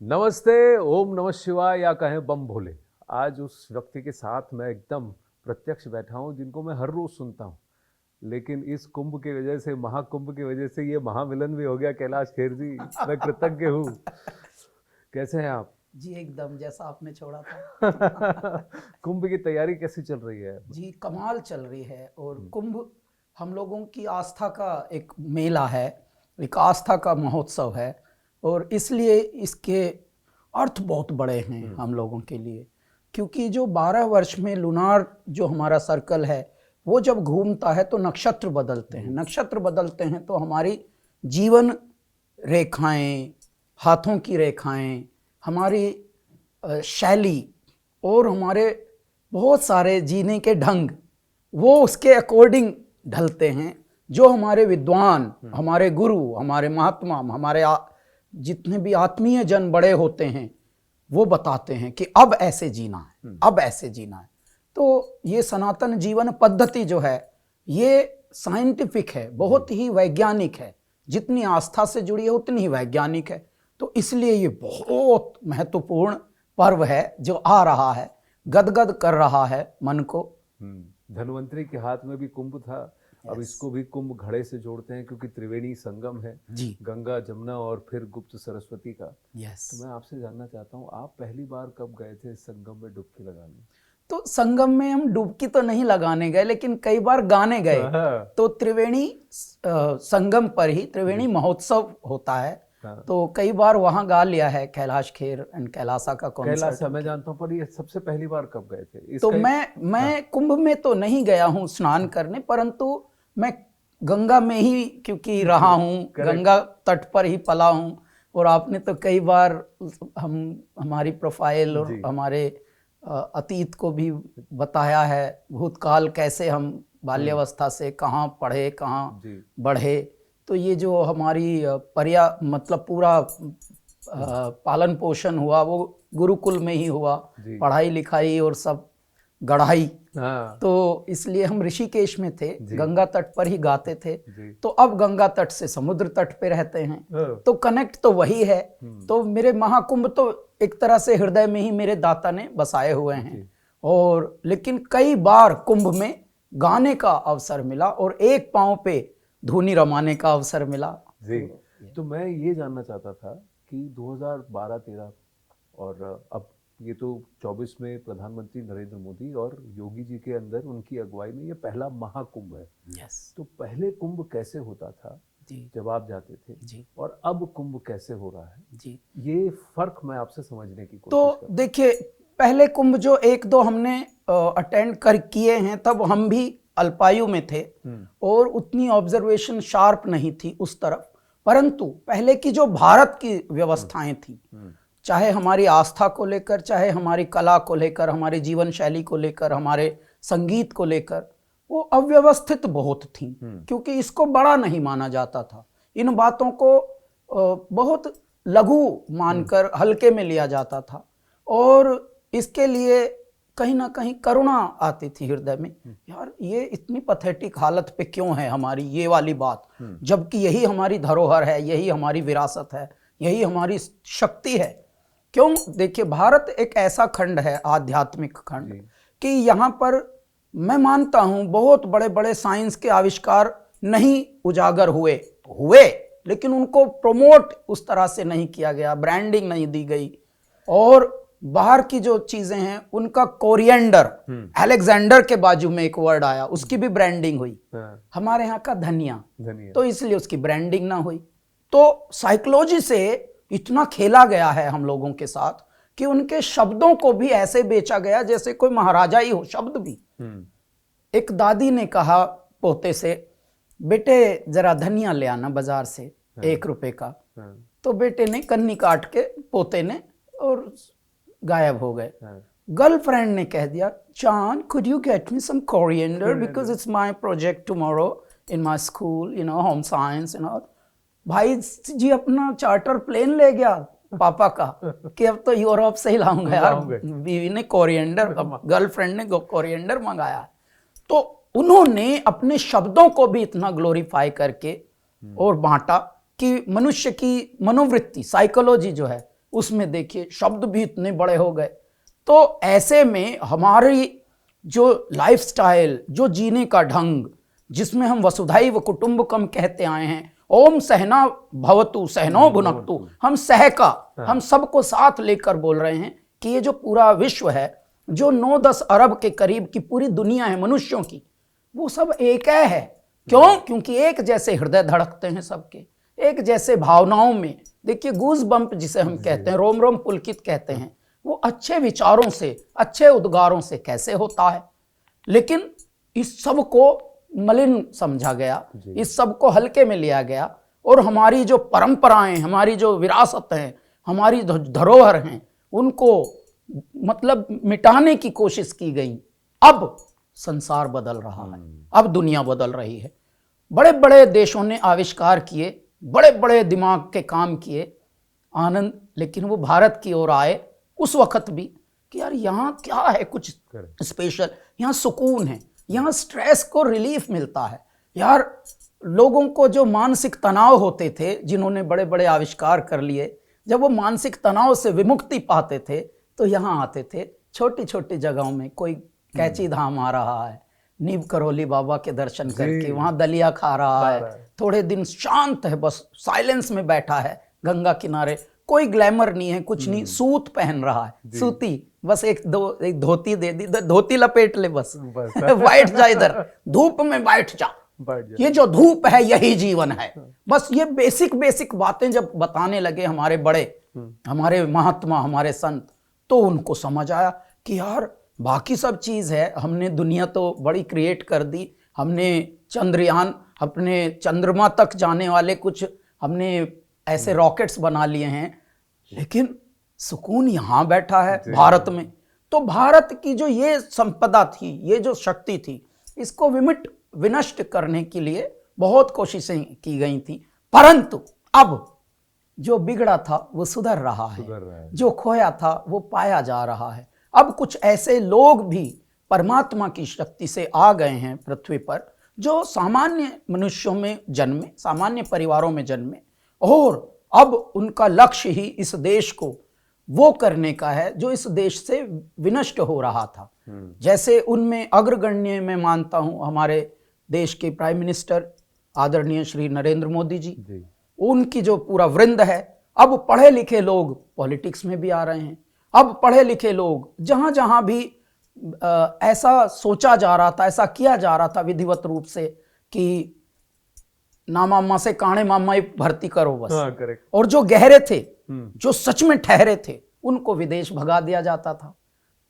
नमस्ते, ओम नमः शिवाय या कहें बम भोले। आज उस व्यक्ति के साथ मैं एकदम प्रत्यक्ष बैठा हूँ जिनको मैं हर रोज सुनता हूँ, लेकिन इस कुंभ की वजह से, महाकुंभ की वजह से ये महामिलन भी हो गया। कैलाश खेर जी, मैं कृतज्ञ हूँ। कैसे हैं आप? जी एकदम जैसा आपने छोड़ा था। कुंभ की तैयारी कैसी चल रही है? जी कमाल चल रही है। और हम्म, कुंभ हम लोगों की आस्था का एक मेला है, एक आस्था का महोत्सव है। और इसलिए इसके अर्थ बहुत बड़े हैं हम लोगों के लिए, क्योंकि जो 12 वर्ष में लूनार जो हमारा सर्कल है वो जब घूमता है तो नक्षत्र बदलते हैं। नक्षत्र बदलते हैं तो हमारी जीवन रेखाएं, हाथों की रेखाएं, हमारी शैली और हमारे बहुत सारे जीने के ढंग वो उसके अकॉर्डिंग ढलते हैं। जो हमारे विद्वान, हमारे गुरु, हमारे महात्मा, हमारे जितने भी आत्मीय जन बड़े होते हैं वो बताते हैं कि अब ऐसे जीना है, अब ऐसे जीना है। तो ये सनातन जीवन पद्धति जो है ये साइंटिफिक है, बहुत ही वैज्ञानिक है। जितनी आस्था से जुड़ी है उतनी ही वैज्ञानिक है। तो इसलिए ये बहुत महत्वपूर्ण पर्व है जो आ रहा है, गदगद कर रहा है मन को। धन्वंतरी के हाथ में भी कुंभ था। अब इसको भी कुंभ घड़े से जोड़ते हैं क्योंकि त्रिवेणी संगम है जी, गंगा जमुना और फिर गुप्त सरस्वती का। यस। तो मैं आपसे जानना चाहता हूँ, आप पहली बार कब गए थे संगम में डुबकी लगाने? तो संगम में हम डुबकी तो नहीं लगाने गए, लेकिन कई बार गाने गए। तो त्रिवेणी संगम पर ही त्रिवेणी महोत्सव होता है, तो कई बार वहां गा लिया है। कैलाश खेर एंड कैलासा का कॉन्सर्ट। कैलासा मैं जानता हूँ, पर ये सबसे पहली बार कब गए थे? तो मैं कुंभ में तो नहीं गया हूँ स्नान करने, परंतु मैं गंगा में ही क्योंकि रहा हूँ, गंगा तट पर ही पला हूँ। और आपने तो कई बार हमारी प्रोफाइल और हमारे अतीत को भी बताया है, भूतकाल कैसे हम बाल्यावस्था से कहाँ पढ़े, कहाँ बढ़े। तो ये जो हमारी मतलब पूरा पालन पोषण हुआ वो गुरुकुल में ही हुआ, पढ़ाई लिखाई और सब गढ़ाई। तो इसलिए हम ऋषिकेश में थे, गंगा तट पर ही गाते थे। तो अब गंगा तट से समुद्र तट पे रहते हैं, तो कनेक्ट तो वही है। तो मेरे महाकुंभ तो एक तरह से हृदय में ही मेरे दाता ने बसाए हुए हैं। और लेकिन कई बार कुंभ में गाने का अवसर मिला और एक पांव पे धूनी रमाने का अवसर मिला। तो मैं ये जानना चाहता था कि 2012-13 और अब ये तो 24 में प्रधानमंत्री नरेंद्र मोदी और योगी जी के अंदर उनकी अगुवाई में ये पहला महाकुंभ है। यस। तो पहले कुंभ कैसे होता था जब आप जाते थे जी, और अब कुंभ कैसे हो रहा है जी, ये फर्क मैं आपसे समझने की कोशिश तो देखिए, पहले कुंभ जो एक दो हमने अटेंड कर किए हैं तब हम भी अल्पायु में थे और उतनी ऑब्जर्वेशन शार्प नहीं थी उस तरफ। परंतु पहले की जो भारत की व्यवस्थाएं थी, चाहे हमारी आस्था को लेकर, चाहे हमारी कला को लेकर, हमारी जीवन शैली को लेकर, हमारे संगीत को लेकर, वो अव्यवस्थित बहुत थी। क्योंकि इसको बड़ा नहीं माना जाता था, इन बातों को बहुत लघु मानकर हल्के में लिया जाता था। और इसके लिए कहीं ना कहीं करुणा आती थी हृदय में, यार ये इतनी पथेटिक हालत पे क्यों है हमारी ये वाली बात, जबकि यही हमारी धरोहर है, यही हमारी विरासत है, यही हमारी शक्ति है। क्यों? देखिए, भारत एक ऐसा खंड है, आध्यात्मिक खंड, कि यहाँ पर मैं मानता हूँ बहुत बड़े बड़े साइंस के आविष्कार नहीं उजागर हुए, लेकिन उनको प्रमोट उस तरह से नहीं किया गया, ब्रांडिंग नहीं दी गई। और बाहर की जो चीजें हैं उनका कोरिएंडर, अलेक्जेंडर के बाजू में एक वर्ड आया, उसकी भी ब्रांडिंग हुई। हमारे यहाँ का धनिया, तो इसलिए उसकी ब्रांडिंग ना हुई। तो साइकोलॉजी से इतना खेला गया है हम लोगों के साथ कि उनके शब्दों को भी ऐसे बेचा गया जैसे कोई महाराजा ही हो। शब्द भी, एक दादी ने कहा पोते से, बेटे जरा धनिया ले आना बाजार से 1 रुपए का। तो बेटे ने कन्नी काट के पोते ने और गायब हो गए। गर्लफ्रेंड ने कह दिया, चांद could you get me some coriander because it's my project tomorrow in my school, you know, home science and all। भाई जी अपना चार्टर प्लेन ले गया पापा का कि अब तो यूरोप से ही लाऊंगा यार। बीवी ने कोरिएंडर, गर्लफ्रेंड ने कोरिएंडर मंगाया। तो उन्होंने अपने शब्दों को भी इतना ग्लोरीफाई करके और बांटा कि मनुष्य की मनोवृत्ति, साइकोलॉजी जो है उसमें देखिए शब्द भी इतने बड़े हो गए। तो ऐसे में हमारी जो लाइफस्टाइल, जो जीने का ढंग, जिसमें हम वसुधैव कुटुंबकम कहते आए हैं, ओम सहना भवतु सहनो भुनक्तु, हम सह का, हम सबको साथ लेकर बोल रहे हैं कि ये जो पूरा विश्व है, जो 9-10 अरब के करीब की पूरी दुनिया है मनुष्यों की, वो सब एक है। क्यों? क्योंकि एक जैसे हृदय धड़कते हैं सबके, एक जैसे भावनाओं में। देखिए गूज बम्प जिसे हम कहते हैं, रोम रोम पुलकित कहते हैं, वो अच्छे विचारों से, अच्छे उद्गारों से कैसे होता है। लेकिन इस सब को मलिन समझा गया, इस सब को हल्के में लिया गया, और हमारी जो परंपराएं, हमारी जो विरासत है, हमारी धरोहर हैं, उनको मतलब मिटाने की कोशिश की गई। अब संसार बदल रहा है, अब दुनिया बदल रही है। बड़े बड़े देशों ने आविष्कार किए, बड़े बड़े दिमाग के काम किए, आनंद, लेकिन वो भारत की ओर आए उस वक्त भी कि यार यहाँ क्या है कुछ स्पेशल, यहाँ सुकून है, यहाँ स्ट्रेस को रिलीफ मिलता है। यार लोगों को जो मानसिक तनाव होते थे, जिन्होंने बड़े बड़े आविष्कार कर लिए, जब वो मानसिक तनाव से विमुक्ति पाते थे तो यहाँ आते थे। छोटी छोटी जगहों में कोई कैची धाम आ रहा है, नीम करौली बाबा के दर्शन करके वहाँ दलिया खा रहा है, थोड़े दिन शांत है, बस साइलेंस में बैठा है गंगा किनारे, कोई ग्लैमर नहीं है, कुछ नहीं, सूत पहन रहा है, सूती, बस एक धोती दे दी, धोती लपेट ले बस बैठ जा इधर, धूप में बैठ जा, ये जो धूप है यही जीवन है। बस ये बेसिक बेसिक बातें जब बताने लगे हमारे बड़े, हमारे महात्मा, हमारे संत, तो उनको समझ आया कि यार बाकी सब चीज़ है, हमने दुनिया तो बड़ी क्रिएट कर दी, हमने चंद्रयान, अपने चंद्रमा तक जाने वाले कुछ हमने ऐसे रॉकेट्स बना लिए हैं, लेकिन सुकून यहाँ बैठा है भारत में। तो भारत की जो ये संपदा थी, ये जो शक्ति थी, इसको विनष्ट करने के लिए बहुत कोशिशें की गई थी, परंतु अब जो बिगड़ा था वो सुधर रहा है, जो खोया था वो पाया जा रहा है। अब कुछ ऐसे लोग भी परमात्मा की शक्ति से आ गए हैं पृथ्वी पर, जो सामान्य मनुष्यों में जन्मे, सामान्य परिवारों में जन्मे, और अब उनका लक्ष्य ही इस देश को वो करने का है जो इस देश से विनष्ट हो रहा था। जैसे उनमें अग्रगण्य मैं मानता हूं हमारे देश के प्राइम मिनिस्टर आदरणीय श्री नरेंद्र मोदी जी, उनकी जो पूरा वृंद है। अब पढ़े लिखे लोग पॉलिटिक्स में भी आ रहे हैं, अब पढ़े लिखे लोग जहां जहां भी ऐसा सोचा जा रहा था, ऐसा किया जा रहा था विधिवत रूप से कि ना मामा से काणे मामा ही भर्ती करो बस, और जो गहरे थे, जो सच में ठहरे थे, उनको विदेश भगा दिया जाता था।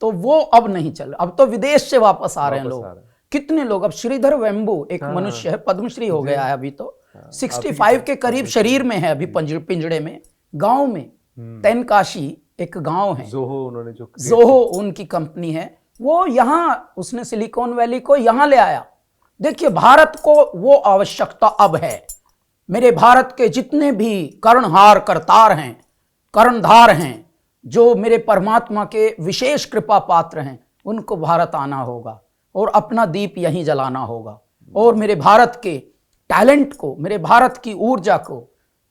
तो वो अब नहीं चल, अब तो विदेश से वापस आ रहे हैं लोग। कितने लोग, अब श्रीधर वेम्बू एक मनुष्य है, पद्मश्री हो गया है अभी तो, 65 के करीब शरीर में है अभी, पिंजड़े में, गांव में, तेनकाशी एक गांव है, जोहो उनकी कंपनी है, वो यहाँ उसने सिलिकॉन वैली को यहाँ ले आया। देखिए भारत को वो आवश्यकता अब है। मेरे भारत के जितने भी कर्णहार करतार हैं, कर्णधार हैं, जो मेरे परमात्मा के विशेष कृपा पात्र हैं, उनको भारत आना होगा और अपना दीप यहीं जलाना होगा, और मेरे भारत के टैलेंट को, मेरे भारत की ऊर्जा को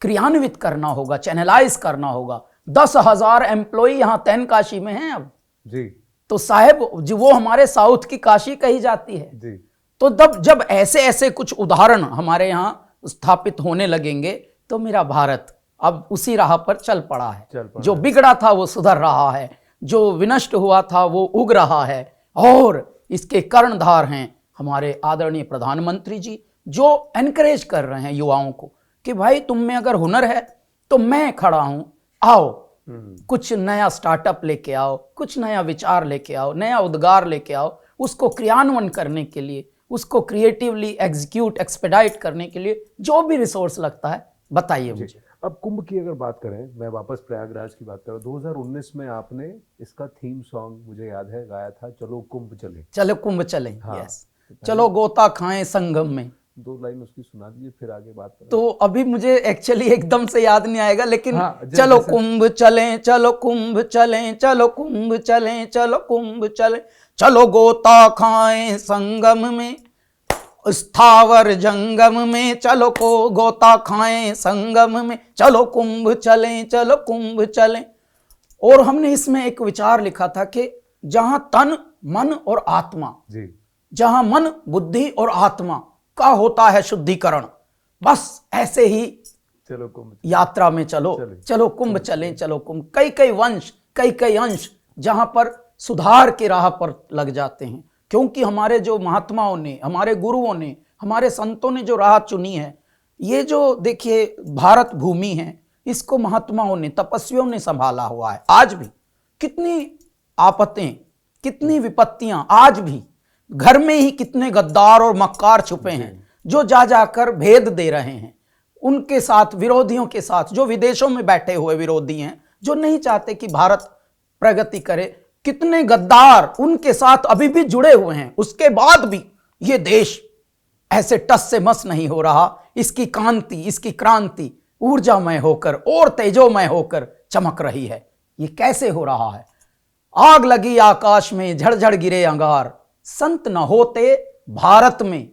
क्रियान्वित करना होगा, चैनलाइज करना होगा। 10,000 एम्प्लॉई यहाँ तेनकाशी में हैं अब जी। तो साहेब जो वो हमारे साउथ की काशी कही जाती है जी। तो जब ऐसे ऐसे कुछ उदाहरण हमारे यहाँ स्थापित होने लगेंगे तो मेरा भारत अब उसी राह पर चल पड़ा है। जो बिगड़ा था वो सुधर रहा है, जो विनष्ट हुआ था वो उग रहा है, और इसके कर्णधार हैं हमारे आदरणीय प्रधानमंत्री जी, जो एनकरेज कर रहे हैं युवाओं को कि भाई तुम में अगर हुनर है तो मैं खड़ा हूं, आओ कुछ नया स्टार्टअप लेके आओ, कुछ नया विचार लेके आओ, नया उद्गार लेके आओ, उसको क्रियान्वयन करने के लिए, उसको क्रिएटिवली एग्जीक्यूट एक्सपेडाइट करने के लिए जो भी रिसोर्स लगता है बताइए मुझे। अब कुंभ की अगर बात करें, मैं वापस प्रयागराज की बात करूं, 2019 में आपने इसका थीम सॉन्ग मुझे याद है गाया था, चलो कुंभ चले, चलो कुंभ चले, यस, चलो गोता खाएं संगम में। 2 लाइन उसकी सुना दीजिए, फिर आगे बात करें। तो अभी मुझे एक्चुअली एकदम से याद नहीं आएगा, लेकिन चलो कुंभ चलें, चलो कुंभ चलें, चलो कुंभ चलें, चलो कुंभ चलें, चलो गोता खाएं संगम में, स्थावर जंगम में, चलो को गोता खाएं संगम में, चलो कुंभ चलें, चलो कुंभ चलें। और हमने इसमें एक विचार लिखा था कि जहां तन मन और आत्मा, जी, जहां मन बुद्धि और आत्मा का होता है शुद्धिकरण, बस ऐसे ही चलो कुंभ यात्रा में चलो, चलो कुंभ चलें, चलो कुंभ। कई कई वंश, कई कई अंश जहां पर सुधार की राह पर लग जाते हैं, क्योंकि हमारे जो महात्माओं ने, हमारे गुरुओं ने, हमारे संतों ने जो राह चुनी है, ये जो देखिए भारत भूमि है, इसको महात्माओं ने, तपस्वियों ने संभाला हुआ है। आज भी कितनी आपतें, कितनी विपत्तियां, आज भी घर में ही कितने गद्दार और मक्कार छुपे हैं जो जा जाकर भेद दे रहे हैं उनके साथ, विरोधियों के साथ, जो विदेशों में बैठे हुए विरोधी हैं, जो नहीं चाहते कि भारत प्रगति करे। कितने गद्दार उनके साथ अभी भी जुड़े हुए हैं, उसके बाद भी ये देश ऐसे टस से मस नहीं हो रहा। इसकी कांति, इसकी क्रांति ऊर्जामय होकर और तेजोमय होकर चमक रही है। ये कैसे हो रहा है? आग लगी आकाश में, झड़झड़ गिरे अंगार, संत न होते भारत में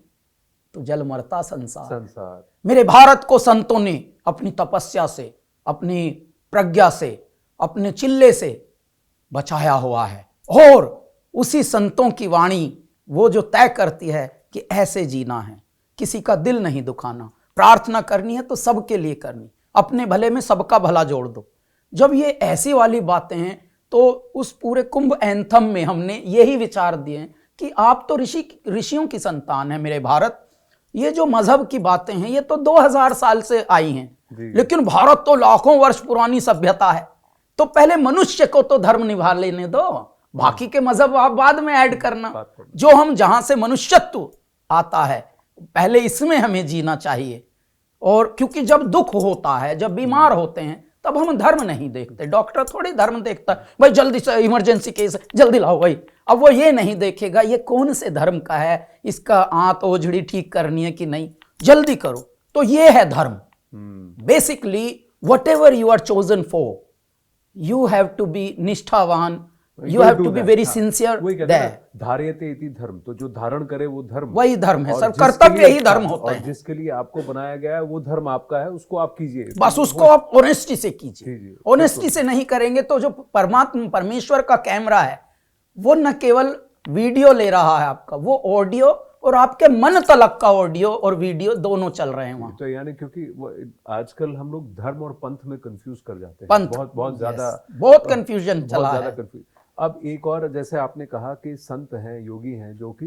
तो जल मरता संसार। मेरे भारत को संतों ने अपनी तपस्या से, अपनी प्रज्ञा से, अपने चिल्ले से बचाया हुआ है। और उसी संतों की वाणी वो जो तय करती है कि ऐसे जीना है, किसी का दिल नहीं दुखाना, प्रार्थना करनी है तो सबके लिए करनी, अपने भले में सबका भला जोड़ दो। जब ये ऐसी वाली बातें हैं तो उस पूरे कुंभ एंथम में हमने यही विचार दिए कि आप तो ऋषियों की संतान है मेरे भारत। ये जो मजहब की बातें हैं ये तो 2000 साल से आई हैं, लेकिन भारत तो लाखों वर्ष पुरानी सभ्यता है। तो पहले मनुष्य को तो धर्म निभा लेने दो, बाकी के मजहब आप बाद में ऐड करना। जो हम जहां से मनुष्यत्व आता है पहले इसमें हमें जीना चाहिए। और क्योंकि जब दुख होता है, जब बीमार होते हैं, तब हम धर्म नहीं देखते। डॉक्टर थोड़ी धर्म देखता है, भाई जल्दी से इमरजेंसी केस जल्दी लाओ भाई। अब वो ये नहीं देखेगा ये कौन से धर्म का है, इसका आंत ओझड़ी ठीक करनी है कि नहीं, जल्दी करो। तो ये है धर्म। Basically whatever you are chosen for, you have to be निष्ठावान, you have to be very sincere there. धार्यते इति धर्म, तो जो धारण करे वो धर्म, वही धर्म है सर। कर्तव्य ही धर्म होता है। जिसके लिए आपको बनाया गया है वो धर्म आपका है, उसको आप कीजिए, बस उसको आप ऑनेस्टी से कीजिए। ऑनेस्टी से नहीं करेंगे तो जो परमात्मा परमेश्वर का कैमरा है वो न केवल वीडियो ले रहा है आपका, वो ऑडियो और आपके मन तलक का ऑडियो और वीडियो दोनों चल रहे हैं वहां। तो यानी क्योंकि आजकल हम लोग धर्म और पंथ में कंफ्यूज कर जाते हैं, पंथ बहुत ज्यादा, बहुत कंफ्यूजन चला है। अब एक और, जैसे आपने कहा कि संत हैं, योगी हैं जो कि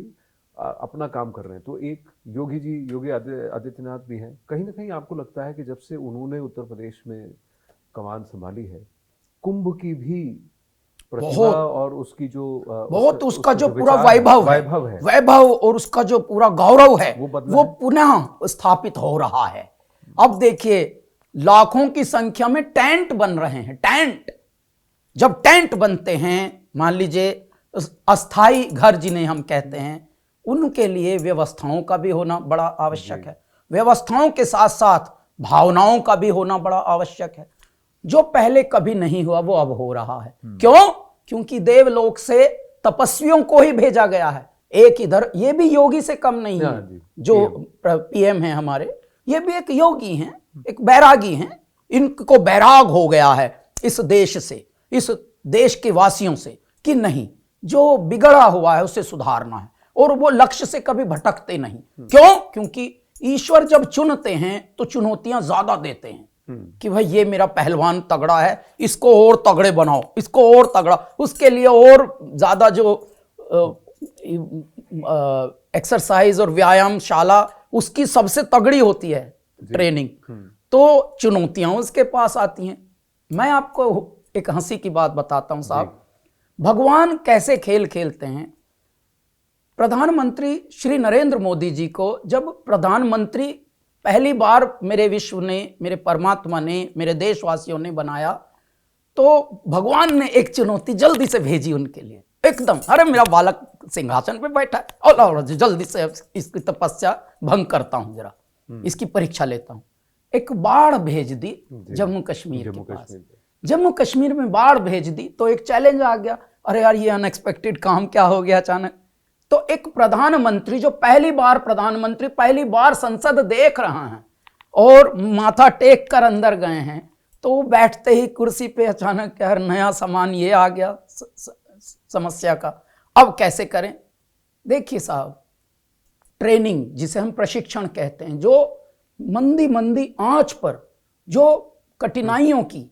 अपना काम कर रहे हैं, तो एक योगी जी, योगी आदित्यनाथ भी हैं। कहीं ना कहीं आपको लगता है कि जब से उन्होंने उत्तर प्रदेश में कमान संभाली है, कुंभ की भी प्रतिभा और उसकी जो बहुत उसका जो पूरा वैभव है, वैभव और उसका जो पूरा गौरव है वो पुनः स्थापित हो रहा है। अब देखिए लाखों की संख्या में टेंट बन रहे हैं। टेंट, जब टेंट बनते हैं, मान लीजिए अस्थाई घर जिन्हें हम कहते हैं, उनके लिए व्यवस्थाओं का भी होना बड़ा आवश्यक है। व्यवस्थाओं के साथ साथ भावनाओं का भी होना बड़ा आवश्यक है। जो पहले कभी नहीं हुआ वो अब हो रहा है। क्यों? क्योंकि देवलोक से तपस्वियों को ही भेजा गया है। एक इधर, ये भी योगी से कम नहीं है, जो पीएम है हमारे, ये भी एक योगी हैं, एक बैरागी हैं। इनको बैराग हो गया है इस देश से, इस देश के वासियों से, कि नहीं, जो बिगड़ा हुआ है उसे सुधारना है। और वो लक्ष्य से कभी भटकते नहीं। क्यों? क्योंकि ईश्वर जब चुनते हैं तो चुनौतियां ज्यादा देते हैं कि भाई ये मेरा पहलवान तगड़ा है, इसको और तगड़े बनाओ, इसको और तगड़ा, उसके लिए और ज्यादा जो एक्सरसाइज और व्यायाम शाला उसकी सबसे तगड़ी होती है ट्रेनिंग, तो चुनौतियां उसके पास आती हैं। मैं आपको एक हंसी की बात बताता हूं साहब, भगवान कैसे खेल खेलते हैं। प्रधानमंत्री श्री नरेंद्र मोदी जी को जब प्रधानमंत्री पहली बार मेरे विश्व ने, मेरे परमात्मा ने, मेरे देशवासियों ने बनाया, तो भगवान ने एक चुनौती जल्दी से भेजी उनके लिए। एकदम, अरे मेरा बालक सिंहासन पे बैठा है और जल्दी से इसकी तपस्या भंग करता हूं, जरा इसकी परीक्षा लेता हूं। एक बाढ़ भेज दी जम्मू कश्मीर के पास। जम्मू कश्मीर में बाढ़ भेज दी तो एक चैलेंज आ गया, अरे यार ये अनएक्सपेक्टेड काम क्या हो गया अचानक। तो एक प्रधानमंत्री जो पहली बार प्रधानमंत्री, पहली बार संसद देख रहा है और माथा टेक कर अंदर गए हैं, तो बैठते ही कुर्सी पे अचानक यार नया सामान ये आ गया समस्या का, अब कैसे करें। देखिए साहब, ट्रेनिंग जिसे हम प्रशिक्षण कहते हैं, जो मंदी मंदी आंच पर जो कठिनाइयों की,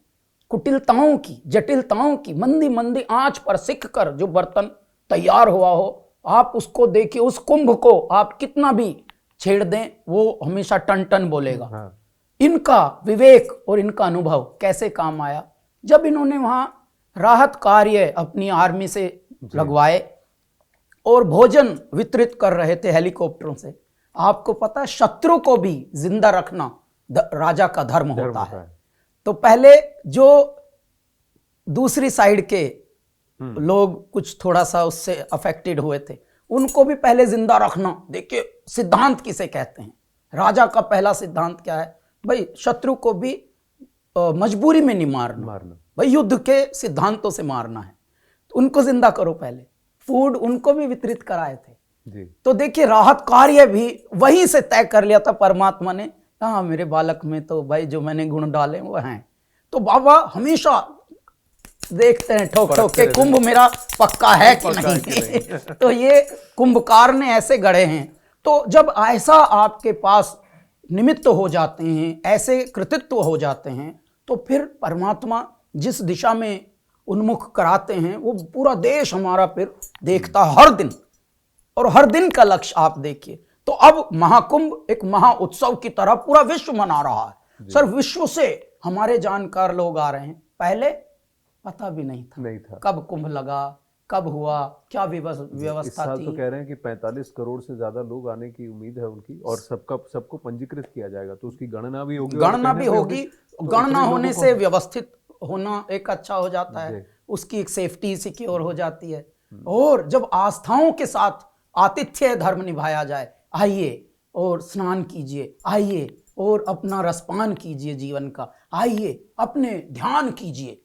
कुटिलताओं की, जटिलताओं की मंदी मंदी आंच पर सीख कर जो बर्तन तैयार हुआ हो, आप उसको देखिए, उस कुंभ को आप कितना भी छेड़ दें वो हमेशा टन टन बोलेगा। हाँ। इनका विवेक और इनका अनुभव कैसे काम आया, जब इन्होंने वहां राहत कार्य अपनी आर्मी से लगवाए और भोजन वितरित कर रहे थे हेलीकॉप्टरों से। आपको पता है शत्रु को भी जिंदा रखना राजा का धर्म होता है। तो पहले जो दूसरी साइड के लोग कुछ थोड़ा सा उससे अफेक्टेड हुए थे, उनको भी पहले जिंदा रखना। देखिए सिद्धांत किसे कहते हैं, राजा का पहला सिद्धांत क्या है भाई, शत्रु को भी मजबूरी में नहीं मारना भाई, युद्ध के सिद्धांतों से मारना है। तो उनको जिंदा करो पहले, फूड उनको भी वितरित कराए थे जी। तो देखिए राहत कार्य भी वहीं से तय कर लिया था परमात्मा ने, हाँ मेरे बालक में तो भाई जो मैंने गुण डाले वो हैं। तो बाबा हमेशा देखते हैं ठोक ठोक के कुंभ मेरा पक्का है कि नहीं। तो ये कुंभकार ने ऐसे गढ़े हैं। तो जब ऐसा आपके पास निमित्त हो जाते हैं, ऐसे कृतित्व हो जाते हैं, तो फिर परमात्मा जिस दिशा में उन्मुख कराते हैं वो पूरा देश हमारा फिर देखता हर दिन, और हर दिन का लक्ष्य आप देखिए। तो अब महाकुंभ एक महा उत्सव की तरह पूरा विश्व मना रहा है। सर विश्व से हमारे जानकार लोग आ रहे हैं, पहले पता भी नहीं था कब कुंभ लगा, कब हुआ, क्या व्यवस्था थी। तो कह रहे हैं कि 45 करोड़ से ज्यादा लोग आने की उम्मीद है उनकी, और सबको पंजीकृत किया जाएगा, तो उसकी गणना भी होगी। गणना होने से व्यवस्थित होना एक अच्छा हो जाता है, उसकी एक सेफ्टी सिक्योर हो जाती है। और जब आस्थाओं के साथ आतिथ्य धर्म निभाया जाए, आइए और स्नान कीजिए, आइए और अपना रसपान कीजिए जीवन का, आइए अपने ध्यान कीजिए।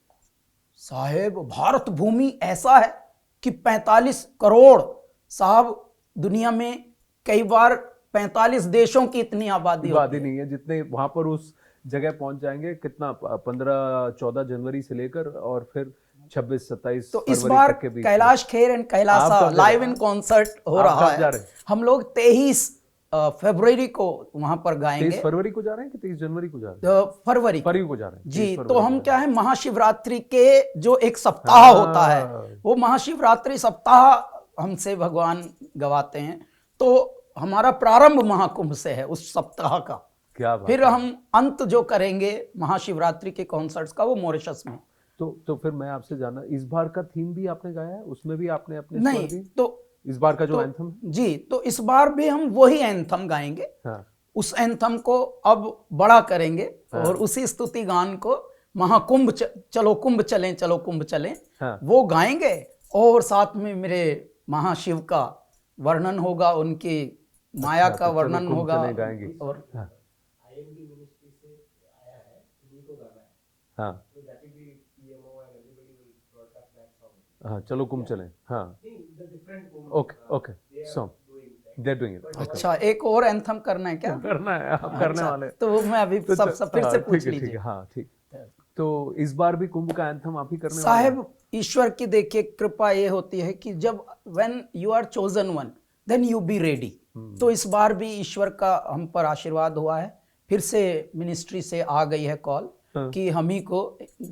साहेब भारत भूमि ऐसा है कि 45 करोड़ साहब, दुनिया में कई बार 45 देशों की इतनी आबादी नहीं है जितने वहां पर उस जगह पहुंच जाएंगे। कितना 15-14 जनवरी से लेकर और फिर 26-27 तो इस बार Kailash Kher and Kailasa live in concert हो रहा है। हम लोग 23 फरवरी को वहां पर गाएंगे। 23 फरवरी को जा रहे हैं कि 23 जनवरी को जा रहे हैं? फरवरी को जा रहे हैं जी। तो हम क्या है, महाशिवरात्रि के जो एक सप्ताह होता है, वो महाशिवरात्रि सप्ताह हमसे भगवान गवाते हैं। तो हमारा प्रारंभ महाकुंभ से है उस सप्ताह का। क्या बात फिर हम अंत जो करेंगे महाशिवरात्रि के कॉन्सर्ट्स का, वो मॉरिशस में। तो फिर मैं आपसे जानना, इस बार का थीम भी आपने गाया है, उसमें भी आपने अपने नहीं, तो इस बार का जो एंथम जी, तो इस बार भी हम वही एंथम गाएंगे। हाँ। उस एंथम को अब बड़ा करेंगे। हाँ। और उसी स्तुति गान को महाकुंभ चलो कुंभ चलें, चलो कुंभ चलें, हाँ। वो गाएंगे। और साथ में मेरे महाशिव का वर्णन होगा, उनकी माया का वर्णन होगा। और हाँ। हाँ हाँ, चलो कुंभ चलें। हाँ okay so they doing it. अच्छा, एक और एंथम करना है क्या? करना है, आप करने वाले। तो मैं अभी सब फिर से पूछ लीजिए। हाँ ठीक। तो इस बार भी कुंभ का एंथम आप ही करने वाले हैं? साहब ईश्वर की देखिए कृपा ये होती है कि जब when you are chosen one then you be ready. तो इस बार भी ईश्वर का हम पर आशीर्वाद हुआ है। फिर से मिनिस्ट्री से आ गई है कॉल कि हम ही को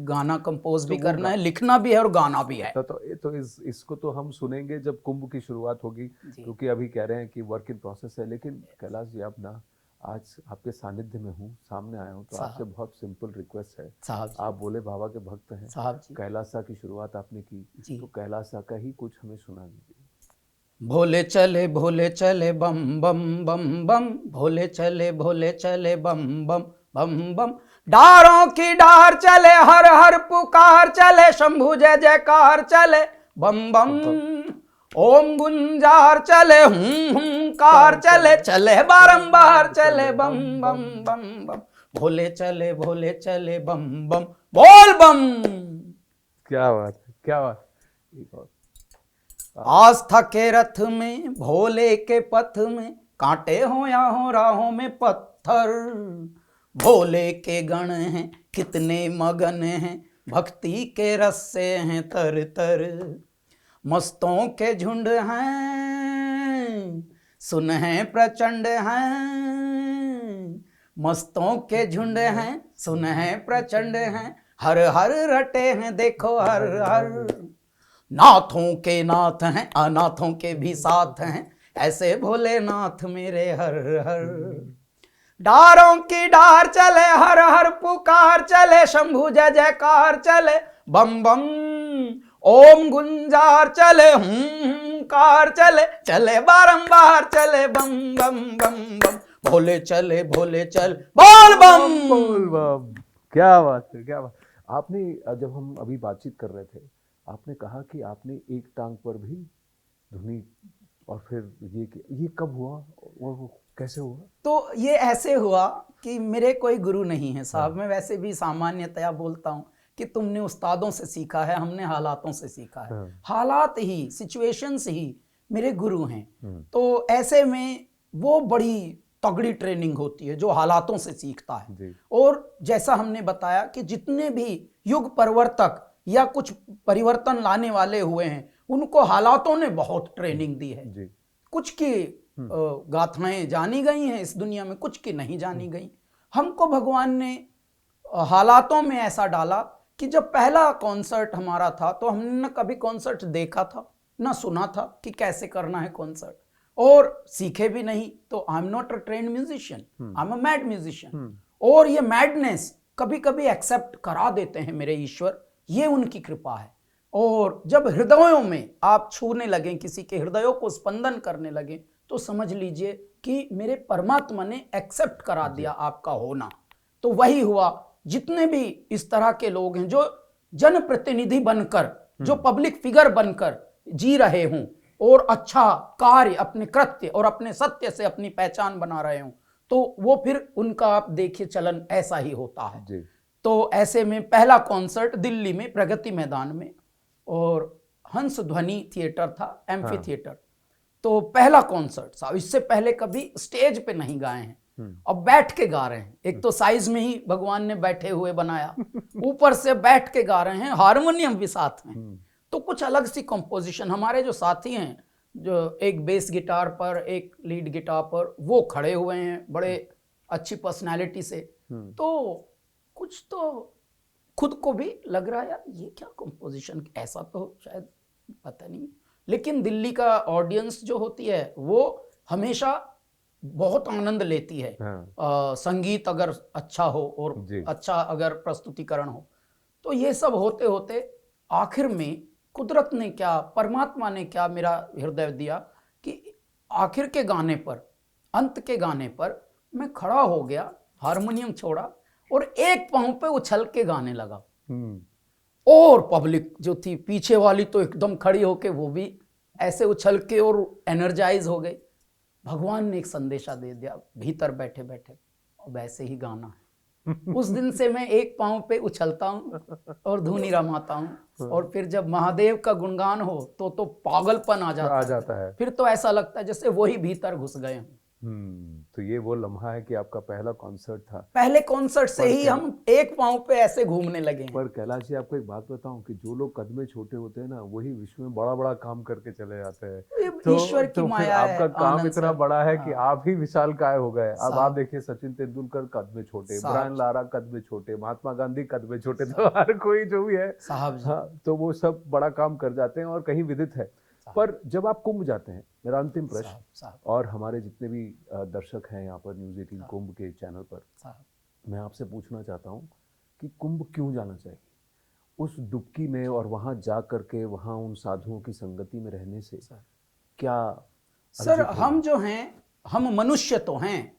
गाना कंपोज भी करना है, लिखना भी है और गाना भी है। तो इसको तो हम सुनेंगे जब कुंभ की शुरुआत होगी, क्योंकि अभी कह रहे हैं कि वर्क इन प्रोसेस है। लेकिन कैलाश जी, आप ना आज आपके सानिध्य में हूँ, सामने आया हूँ, तो आपसे बहुत सिंपल रिक्वेस्ट है साहब। आप बोले बाबा के भक्त हैं साहब, कैलासा की शुरुआत आपने की, तो कैलासा का ही कुछ हमें सुना दीजिए। भोले चले बम बम बम बम, भोले चले बम बम बम बम, डारों की डार चले, हर हर पुकार चले, शंभु जय जयकार चले बम बम, ओम गुंजार चले, कार चले, चले बारंबार चले बम बम बम बम, भोले चले बम बम, बोल बम। क्या बात है, क्या बात। आस्था के रथ में, भोले के पथ में, कांटे हो या हो राहों में पत्थर, भोले के गण हैं कितने मगन हैं, भक्ति के रस से हैं तर तर। मस्तों के झुंड हैं सुन हैं प्रचंड हैं, मस्तों के झुंड हैं सुन हैं प्रचंड हैं, हर हर रटे हैं देखो हर हर। नाथों के नाथ हैं अनाथों के भी साथ हैं, ऐसे भोलेनाथ मेरे हर हर। डारों की डार चले हर हर पुकार चले, शंभु जय जयकार चले बम बम, ओम गुंजार चले कार चले, चले बारंबार चले बम बम बम बम, भोले चले बोल बम। बोल बम। क्या बात है, क्या बात। आपने जब हम अभी बातचीत कर रहे थे, आपने कहा कि आपने एक टांग पर भी धुनी, और फिर ये कब हुआ, वो कैसे हुआ? तो ये ऐसे हुआ कि मेरे कोई गुरु नहीं है साहब। मैं वैसे भी सामान्यतया बोलता हूँ कि तुमने उस्तादों से सीखा है, हमने हालातों से सीखा है। हालात ही, सिचुएशंस ही मेरे गुरु हैं। तो ऐसे में वो बड़ी तगड़ी ट्रेनिंग होती है जो हालातों से सीखता है। और जैसा हमने बताया कि जितने भी युग परिवर्तक या कुछ परिवर्तन लाने वाले हुए हैं, उनको हालातों ने बहुत ट्रेनिंग दी है। कुछ की गाथाएं जानी गई हैं इस दुनिया में, कुछ की नहीं जानी गई। हमको भगवान ने हालातों में ऐसा डाला कि जब पहला कॉन्सर्ट हमारा था तो हमने न कभी कॉन्सर्ट देखा था ना सुना था कि कैसे करना है कॉन्सर्ट, और सीखे भी नहीं। तो I am not a trained musician, I am a mad musician. और ये मैडनेस कभी कभी एक्सेप्ट करा देते हैं मेरे ईश्वर, ये उनकी कृपा है। और जब हृदयों में आप छूने लगे, किसी के हृदयों को स्पंदन करने लगे, तो समझ लीजिए कि मेरे परमात्मा ने एक्सेप्ट करा दिया आपका होना। तो वही हुआ। जितने भी इस तरह के लोग हैं जो जनप्रतिनिधि बनकर, जो पब्लिक फिगर बनकर जी रहे हों और अच्छा कार्य, अपने कृत्य और अपने सत्य से अपनी पहचान बना रहे हों, तो वो फिर उनका आप देखिए चलन ऐसा ही होता है जी। तो ऐसे में पहला कॉन्सर्ट दिल्ली में प्रगति मैदान में, और हंस ध्वनि थिएटर था, एम्फी थिएटर। तो पहला कॉन्सर्ट साहब, इससे पहले कभी स्टेज पे नहीं गाए हैं, अब बैठ के गा रहे हैं। एक तो साइज में ही भगवान ने बैठे हुए बनाया, ऊपर से बैठ के गा रहे हैं, हारमोनियम भी साथ में। तो कुछ अलग सी कंपोजिशन। हमारे जो साथी हैं, जो एक बेस गिटार पर, एक लीड गिटार पर, वो खड़े हुए हैं बड़े अच्छी पर्सनालिटी से। तो कुछ तो खुद को भी लग रहा है यार ये क्या कंपोजिशन, ऐसा तो शायद पता नहीं। लेकिन दिल्ली का ऑडियंस जो होती है वो हमेशा बहुत आनंद लेती है। संगीत अगर अच्छा हो और अच्छा अगर प्रस्तुतिकरण हो, तो ये सब होते होते आखिर में कुदरत ने क्या, परमात्मा ने क्या मेरा हृदय दिया कि आखिर के गाने पर, अंत के गाने पर मैं खड़ा हो गया, हारमोनियम छोड़ा और एक पांव पे उछल के गाने लगा। और पब्लिक जो थी पीछे वाली तो एकदम खड़ी होके वो भी ऐसे उछल के और एनर्जाइज हो गई। भगवान ने एक संदेशा दे दिया भीतर बैठे बैठे, वैसे ही गाना है। उस दिन से मैं एक पांव पे उछलता हूँ और धुनी रमाता हूँ। और फिर जब महादेव का गुणगान हो तो पागलपन आ जाता है। फिर तो ऐसा लगता है जैसे वही भीतर घुस गए हैं। तो ये वो लम्हा है कि आपका पहला कॉन्सर्ट था। पहले कॉन्सर्ट से ही हम एक पांव पे ऐसे घूमने लगे। पर कैलाश जी, आपको एक बात बताऊं कि जो लोग कद में छोटे होते हैं ना, वही विश्व में बड़ा बड़ा काम करके चले जाते हैं। तो ईश्वर की माया है। आपका काम इतना बड़ा है कि आप ही विशाल काय हो गए। अब आप देखिए, सचिन तेंदुलकर कद में छोटे, ब्रायन लारा कद में छोटे, महात्मा गांधी कद में छोटे, तो हर कोई जो भी है साहब, तो वो सब बड़ा काम कर जाते हैं और कहीं विदित है। पर जब आप कुंभ जाते हैं, मेरा अंतिम प्रश्न, और हमारे जितने भी दर्शक हैं यहाँ पर न्यूज़ 18 कुंभ के चैनल पर, मैं आपसे पूछना चाहता हूँ कि कुंभ क्यों जाना चाहिए? उस डुबकी में और वहाँ जा करके वहाँ उन साधुओं की संगति में रहने से क्या? सर, हम जो हैं, हम मनुष्य तो हैं,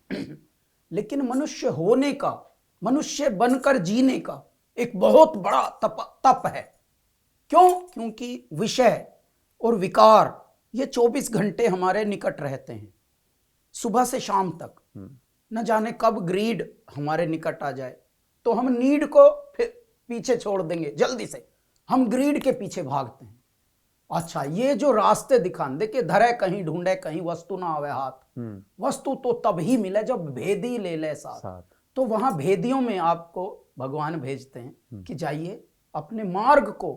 लेकिन मनुष्य होने का, मनुष्य बनकर जीने का एक बहुत बड़ा तप है। क्यों? क्योंकि विषय और विकार ये 24 घंटे हमारे निकट रहते हैं, सुबह से शाम तक। न जाने कब ग्रीड हमारे निकट आ जाए तो हम नीड को फिर पीछे छोड़ देंगे, जल्दी से हम ग्रीड के पीछे भागते हैं। अच्छा, ये जो रास्ते दिखान, देखिए, धरे कहीं ढूंढे कहीं वस्तु ना आवे हाथ। वस्तु तो तब ही मिले जब भेदी ले ले साथ। तो वहां भेदियों में आपको भगवान भेजते हैं कि जाइए अपने मार्ग को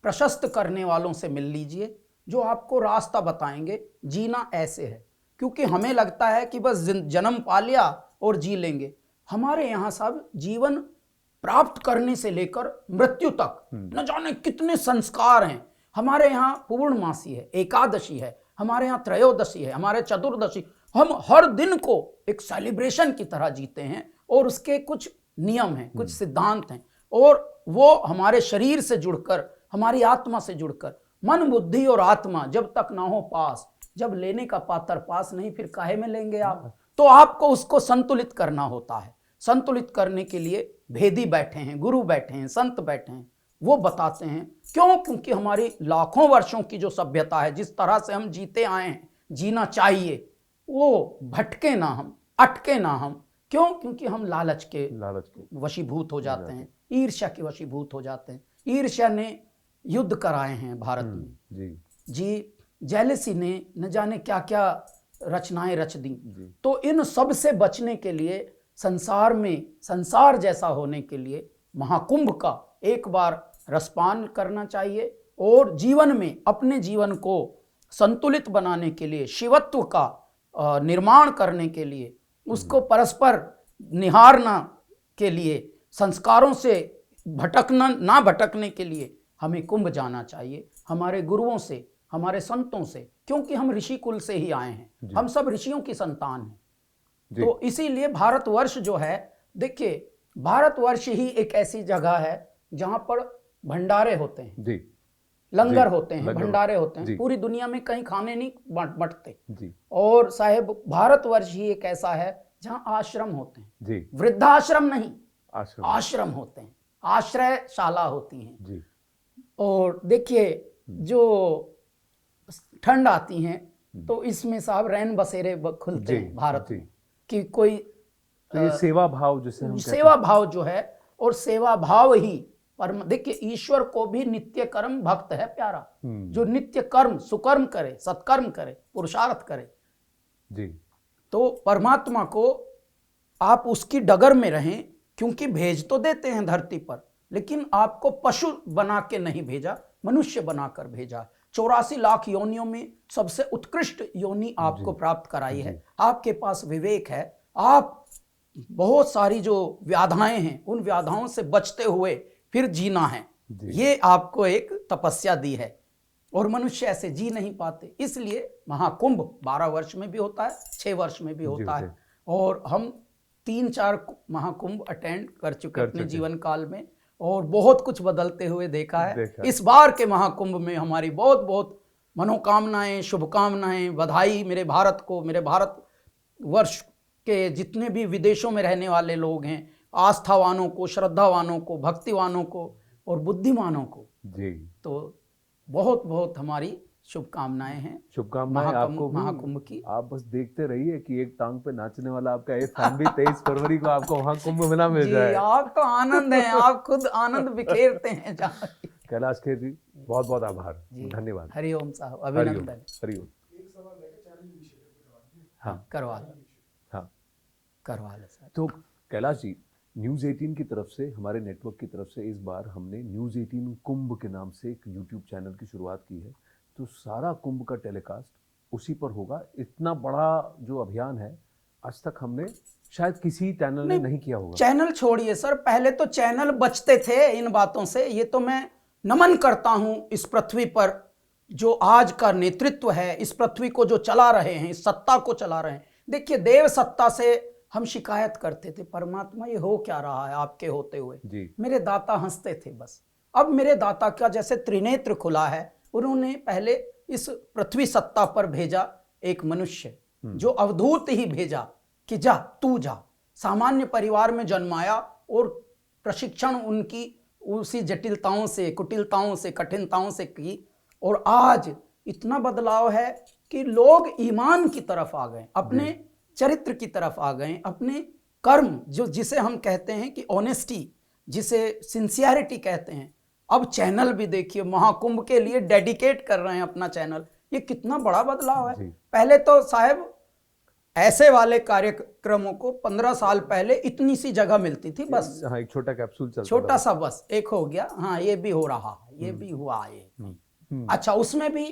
प्रशस्त करने वालों से मिल लीजिए, जो आपको रास्ता बताएंगे जीना ऐसे है। क्योंकि हमें लगता है कि बस जन्म पा लिया और जी लेंगे। हमारे यहाँ सब जीवन प्राप्त करने से लेकर मृत्यु तक न जाने कितने संस्कार हैं। हमारे यहाँ पूर्णमासी है, एकादशी है, हमारे यहाँ त्रयोदशी है, हमारे चतुर्दशी। हम हर दिन को एक सेलिब्रेशन की तरह जीते हैं और उसके कुछ नियम हैं, कुछ सिद्धांत हैं, और वो हमारे शरीर से जुड़कर, हमारी आत्मा से जुड़कर, मन बुद्धि और आत्मा जब तक ना हो पास, जब लेने का पात्र पास नहीं फिर काहे में लेंगे आप। तो आपको उसको संतुलित करना होता है। संतुलित करने के लिए भेदी बैठे हैं, गुरु बैठे हैं, संत बैठे हैं, वो बताते हैं। क्यों? क्योंकि हमारी लाखों वर्षों की जो सभ्यता है, जिस तरह से हम जीते आए हैं, जीना चाहिए, वो भटके ना हम, अटके ना हम। क्यों? क्योंकि हम लालच के वशीभूत हो जाते हैं, ईर्ष्या के वशीभूत हो जाते हैं। ईर्ष्या ने युद्ध कराए हैं भारत में जी, जेलसी ने न जाने क्या क्या रचनाएं रच दी। तो इन सब से बचने के लिए, संसार में संसार जैसा होने के लिए महाकुंभ का एक बार रसपान करना चाहिए, और जीवन में अपने जीवन को संतुलित बनाने के लिए, शिवत्व का निर्माण करने के लिए, उसको परस्पर निहारना के लिए, संस्कारों से भटकना ना भटकने के लिए हमें कुंभ जाना चाहिए, हमारे गुरुओं से, हमारे संतों से। क्योंकि हम ऋषि कुल से ही आए हैं, हम सब ऋषियों की संतान हैं। तो इसीलिए भारतवर्ष जो है, देखिए भारतवर्ष ही एक ऐसी जगह है जहां पर भंडारे होते हैं जी, लंगर होते हैं, भंडारे होते हैं। पूरी दुनिया में कहीं खाने नहीं बंटते जी। और साहेब भारतवर्ष ही एक ऐसा है जहां आश्रम होते हैं जी, वृद्धाश्रम नहीं, आश्रम होते हैं, आश्रयशाला होती हैं जी। और देखिए जो ठंड आती है तो इसमें साहब रैन बसेरे खुलते हैं भारत में, कि कोई तो ये सेवा भाव, जिसे हम सेवा भाव जो है, और सेवा भाव ही परम। देखिए ईश्वर को भी नित्य कर्म भक्त है प्यारा, जो नित्य कर्म सुकर्म करे, सत्कर्म करे, पुरुषार्थ करे जी। तो परमात्मा को आप उसकी डगर में रहें, क्योंकि भेज तो देते हैं धरती पर, लेकिन आपको पशु बना के नहीं भेजा, मनुष्य बनाकर भेजा। 84 लाख योनियों में सबसे उत्कृष्ट योनि आपको प्राप्त कराई है। आपके पास विवेक है, आप बहुत सारी जो व्याधाएं हैं उन व्याधाओं से बचते हुए फिर जीना है, ये आपको एक तपस्या दी है, और मनुष्य ऐसे जी नहीं पाते। इसलिए महाकुंभ 12 वर्ष में भी होता है, 6 वर्ष में भी होता है, और हम 3-4 महाकुंभ अटेंड कर चुके अपने जीवन काल में, और बहुत कुछ बदलते हुए देखा है। इस बार के महाकुंभ में हमारी बहुत बहुत मनोकामनाएं, शुभकामनाएं, बधाई मेरे भारत को, मेरे भारत वर्ष के जितने भी विदेशों में रहने वाले लोग हैं, आस्थावानों को, श्रद्धावानों को, भक्तिवानों को और बुद्धिमानों को जी। तो बहुत बहुत हमारी शुभकामनाएं हैं। शुभकामनाएं आपको महाकुंभ की। आप बस देखते रहिए कि एक टांग पे नाचने वाला आपका एक फैन भी 23 फरवरी को आपको वहां कुंभ में ना मिल जाए। आप तो आनंद हैं, आप खुद आनंद बिखेरते हैं। कैलाश खेर जी बहुत बहुत आभार, धन्यवाद। हरिओम साहब, अभिनंदन। हरिओम। हाँ करवा लो, हाँ करवा लो सर। तो कैलाश जी, न्यूज़ 18 की तरफ से, हमारे नेटवर्क की तरफ से इस बार हमने न्यूज़ 18 कुंभ के नाम से एक यूट्यूब चैनल की शुरुआत की है। तो सारा कुंभ का टेलीकास्ट उसी पर होगा। इतना बड़ा जो अभियान है आज तक हमने शायद किसी चैनल ने नहीं किया होगा। चैनल छोड़िए सर, पहले तो चैनल बचते थे इन बातों से। ये तो मैं नमन करता हूं इस पृथ्वी पर जो आज का नेतृत्व है, इस पृथ्वी को जो चला रहे हैं, इस सत्ता को चला रहे हैं। देखिए देव सत्ता से हम शिकायत करते थे, परमात्मा ये हो क्या रहा है आपके होते हुए जी। मेरे दाता हंसते थे बस। अब मेरे दाता का जैसे त्रिनेत्र खुला है, उन्होंने पहले इस पृथ्वी सत्ता पर भेजा एक मनुष्य जो अवधूत ही भेजा कि जा तू जा। सामान्य परिवार में जन्माया और प्रशिक्षण उनकी उसी जटिलताओं से, कुटिलताओं से, कठिनताओं से की, और आज इतना बदलाव है कि लोग ईमान की तरफ आ गए, अपने चरित्र की तरफ आ गए, अपने कर्म जो जिसे हम कहते हैं कि ऑनेस्टी, जिसे सिंसियरिटी कहते हैं। अब चैनल भी देखिए महाकुंभ के लिए डेडिकेट कर रहे हैं अपना चैनल। ये कितना बड़ा बदलाव है। पहले तो साहब ऐसे वाले कार्यक्रमों को 15 साल पहले इतनी सी जगह मिलती थी, बस हाँ, एक छोटा कैप्सूल चलता छोटा था। सा, बस एक हो गया, हाँ ये भी हो रहा है, ये भी हुआ ये। अच्छा, उसमें भी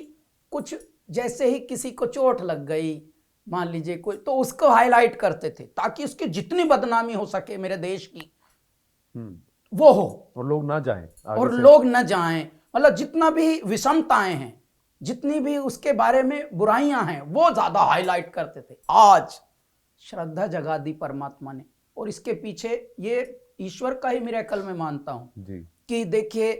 कुछ जैसे ही किसी को चोट लग गई, मान लीजिए कोई, तो उसको हाईलाइट करते थे ताकि उसकी जितनी बदनामी हो सके मेरे देश की वो हो, और लोग ना जाएं आगे और से। लोग न जाएं, मतलब जितना भी विषमताएं हैं, जितनी भी उसके बारे में बुराइयां हैं, वो ज्यादा हाईलाइट करते थे। आज श्रद्धा जगा दी परमात्मा ने, और इसके पीछे ये ईश्वर का ही मिरेकल मैं मानता हूं जी। कि देखिए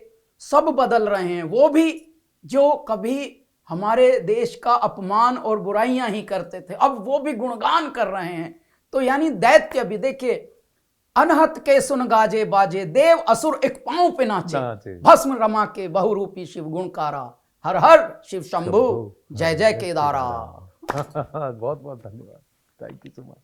सब बदल रहे हैं। वो भी जो कभी हमारे देश का अपमान और बुराइयां ही करते थे, अब वो भी गुणगान कर रहे हैं। तो यानी दैत्य भी देखिए, अनहत के सुन गाजे बाजे, देव असुर एक पांव पे नाचे, भस्म रमा के बहुरूपी शिव गुणकारा, हर हर शिव शंभु, जय जय केदारा। बहुत बहुत धन्यवाद, थैंक यू सो मच।